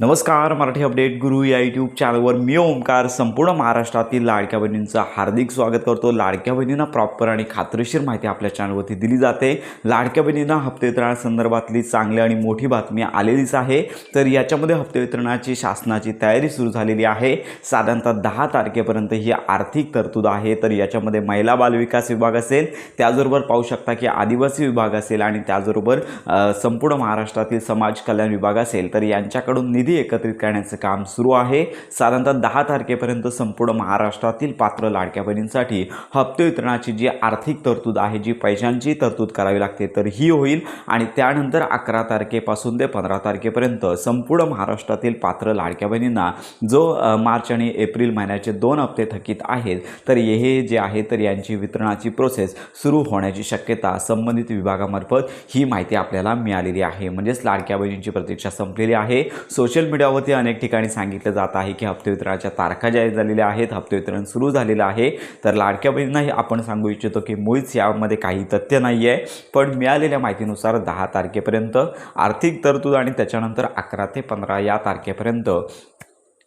नमस्कार. मराठी अपडेट गुरु या यूट्यूब चॅनलवर मी ओमकार संपूर्ण महाराष्ट्रातील लाडक्या बहिणींचं हार्दिक स्वागत करतो. लाडक्या बहिणींना प्रॉपर आणि खात्रीशीर माहिती आपल्या चॅनलवरती दिली जाते. लाडक्या बहिणींना हप्ते वितरणासंदर्भातली चांगली आणि मोठी बातमी आलेलीच आहे. तर याच्यामध्ये हप्ते वितरणाची शासनाची तयारी सुरू झालेली आहे. साधारणतः 10 तारखेपर्यंत ही आर्थिक तरतूद आहे. तर याच्यामध्ये महिला बालविकास विभाग असेल, त्याचबरोबर पाहू शकता की आदिवासी विभाग असेल आणि त्याचबरोबर संपूर्ण महाराष्ट्रातील समाज कल्याण विभाग असेल, तर यांच्याकडून निधी एकत्रित करण्याचे काम सुरू आहे. साधारणतः 10 तारखेपर्यंत संपूर्ण महाराष्ट्रातील पात्र लाडक्या बहिणींसाठी हप्ते वितरणाची जी आर्थिक तरतूद आहे, जी पैशांची तरतूद करावी लागते, तर ही होईल. आणि त्यानंतर 11 तारखेपासून ते 15 तारखेपर्यंत संपूर्ण महाराष्ट्रातील पात्र लाडक्या बहिणींना जो मार्च आणि एप्रिल महिन्याचे 2 हप्ते थकीत आहेत, तर हे जे आहे तर यांची वितरणाची प्रोसेस सुरू होण्याची शक्यता संबंधित विभागामार्फत ही माहिती आपल्याला मिळालेली आहे. म्हणजेच लाडक्या बहिणींची प्रतीक्षा संपलेली आहे. सोशल मीडियावरती अनेक ठिकाणी सांगितलं जात आहे की हप्ते वितरणाच्या तारखा जाहीर झालेल्या आहेत, हप्ते वितरण सुरू झालेलं आहे. तर लाडक्या बहिणींनाही आपण सांगू इच्छितो की मुळीच यामध्ये काही तथ्य नाही आहे, पण मिळालेल्या माहितीनुसार 10 तारखेपर्यंत आर्थिक तरतूद आणि त्याच्यानंतर 11 ते 15 या तारखेपर्यंत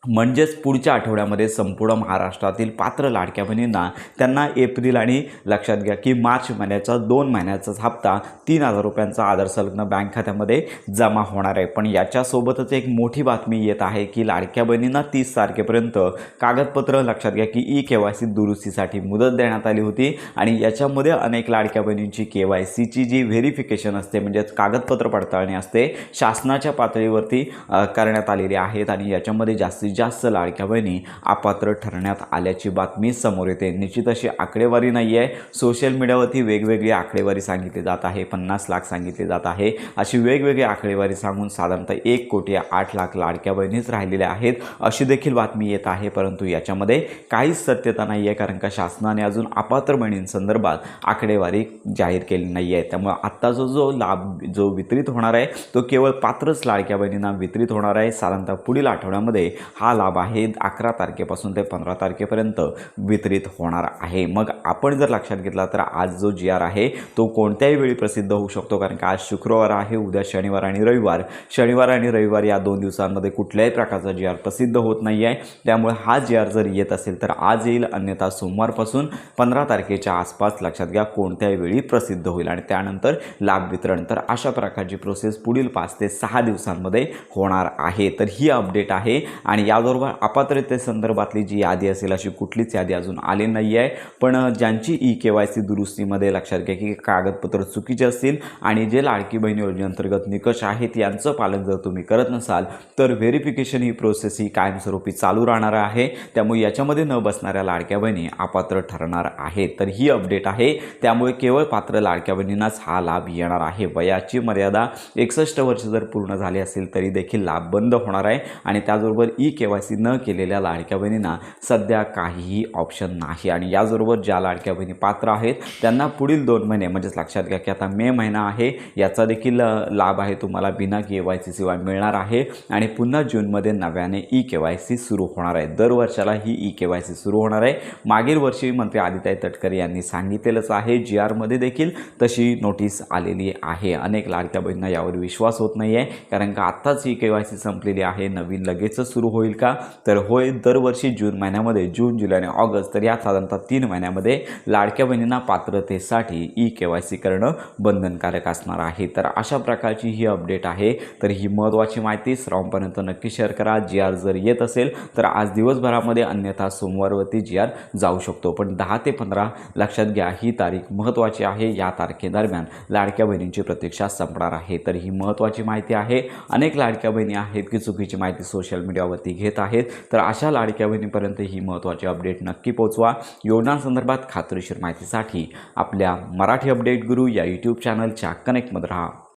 म्हणजेच पुढच्या आठवड्यामध्ये संपूर्ण महाराष्ट्रातील पात्र लाडक्या बहिणींना त्यांना एप्रिल आणि लक्षात घ्या की मार्च महिन्याचा 2 महिन्याचाच हप्ता 3000 रुपयांचा आधारसंलग्न बँक खात्यामध्ये जमा होणार आहे. पण याच्यासोबतच एक मोठी बातमी येत आहे की लाडक्या बहिणींना 30 तारखेपर्यंत कागदपत्र लक्षात घ्या की KYC दुरुस्तीसाठी मुदत देण्यात आली होती. आणि याच्यामध्ये अनेक लाडक्या बहिणींची KYCची जी व्हेरिफिकेशन असते, म्हणजेच कागदपत्र पडताळणी असते, शासनाच्या पातळीवरती करण्यात आलेली आहेत. आणि याच्यामध्ये जास्तीत जास्त लाडक्या बहिणी अपात्र ठरण्यात आल्याची बातमी समोर येते. निश्चित अशी आकडेवारी नाही आहे. सोशल मीडियावरती वेगवेगळी आकडेवारी सांगितली जात आहे, 50 लाख सांगितले जात आहे, अशी वेगवेगळी आकडेवारी सांगून साधारणतः 1,08,00,000 लाडक्या बहिणीच राहिलेल्या आहेत अशी देखील बातमी येत आहे. परंतु याच्यामध्ये काहीच सत्यता नाही आहे, कारण का शासनाने अजून अपात्र बहिणींसंदर्भात आकडेवारी जाहीर केली नाही आहे. त्यामुळे आत्ताचा जो लाभ जो वितरित होणार आहे तो केवळ पात्रच लाडक्या बहिणींना वितरित होणार आहे. साधारणतः पुढील आठवड्यामध्ये हा लाभ आहे 11 तारखेपासून ते 15 तारखेपर्यंत वितरित होणार आहे. मग आपण जर लक्षात घेतला तर आज जो GR आहे तो कोणत्याही वेळी प्रसिद्ध होऊ शकतो, कारण का आज शुक्रवार आहे, उद्या शनिवार आणि रविवार या 2 दिवसांमध्ये कुठल्याही प्रकारचा GR प्रसिद्ध होत नाही आहे. त्यामुळे हा GR जर येत असेल तर आज येईल, अन्यथा सोमवारपासून 15 तारखेच्या आसपास लक्षात घ्या कोणत्याही वेळी प्रसिद्ध होईल. आणि त्यानंतर लाभ वितरण, तर अशा प्रकारची प्रोसेस पुढील 5 ते 6 दिवसांमध्ये होणार आहे. तर ही अपडेट आहे. आणि याबरोबर अपात्रतेसंदर्भातली जी यादी असेल अशी कुठलीच यादी अजून आली नाही आहे. पण ज्यांची KYC दुरुस्तीमध्ये लक्षात घ्या की कागदपत्र चुकीचे असतील आणि जे लाडकी बहीण योजनेअंतर्गत निकष आहेत यांचं पालन जर तुम्ही करत नसाल तर व्हेरिफिकेशन ही प्रोसेस ही कायमस्वरूपी चालू राहणार आहे. त्यामुळे याच्यामध्ये न बसणाऱ्या लाडक्या बहिणी अपात्र ठरणार आहेत. तर ही अपडेट आहे. त्यामुळे केवळ पात्र लाडक्या बहिणींनाच हा लाभ येणार आहे. वयाची मर्यादा 61 वर्ष जर पूर्ण झाली असेल तरी देखील लाभ बंद होणार आहे. आणि त्याचबरोबर KYC न केलेल्या लाडक्या बहिणींना सध्या काहीही ऑप्शन नाही. आणि याचबरोबर ज्या लाडक्या बहिणी पात्र आहेत त्यांना पुढील 2 महिने म्हणजेच लक्षात घ्या की आता मे महिना आहे, याचा देखील लाभ आहे तुम्हाला बिना KYC शिवाय मिळणार आहे. आणि पुन्हा जूनमध्ये नव्याने KYC सुरू होणार आहे. दरवर्षाला ही KYC सुरू होणार आहे. मागील वर्षी मंत्री आदिताई तटकरे यांनी सांगितलेलंच आहे. GR मध्ये देखील तशी नोटीस आलेली आहे. अनेक लाडक्या बहिणींना यावर विश्वास होत नाही आहे, कारण का आत्ताच KYC संपलेली आहे, नवीन लगेचच सुरू होईल का, तर होय. दरवर्षी जून महिन्यामध्ये, जून, जुलै आणि ऑगस्ट, तर या साधारणतः 3 महिन्यामध्ये लाडक्या बहिणींना पात्रतेसाठी KYC करणं बंधनकारक असणार आहे. तर अशा प्रकारची ही अपडेट आहे. तर ही महत्त्वाची माहिती सर्वांपर्यंत नक्की शेअर करा. GR जर येत असेल तर आज दिवसभरामध्ये, अन्यथा सोमवारवरती GR जाऊ शकतो. पण 10 ते 15 लक्षात घ्या ही तारीख महत्त्वाची आहे. या तारखेदरम्यान लाडक्या बहिणींची प्रतीक्षा संपणार आहे. तर ही महत्त्वाची माहिती आहे. अनेक लाडक्या बहिणी आहेत की चुकीची माहिती सोशल मीडियावरती घेत आहेत. तर अशा लाडक्या बहिणीपर्यंत ही महत्त्वाची अपडेट नक्की पोहोचवा. योजनांसंदर्भात खात्रीशीर माहितीसाठी आपल्या मराठी अपडेट गुरु या यूट्यूब चॅनलच्या कनेक्टमध्ये राहा.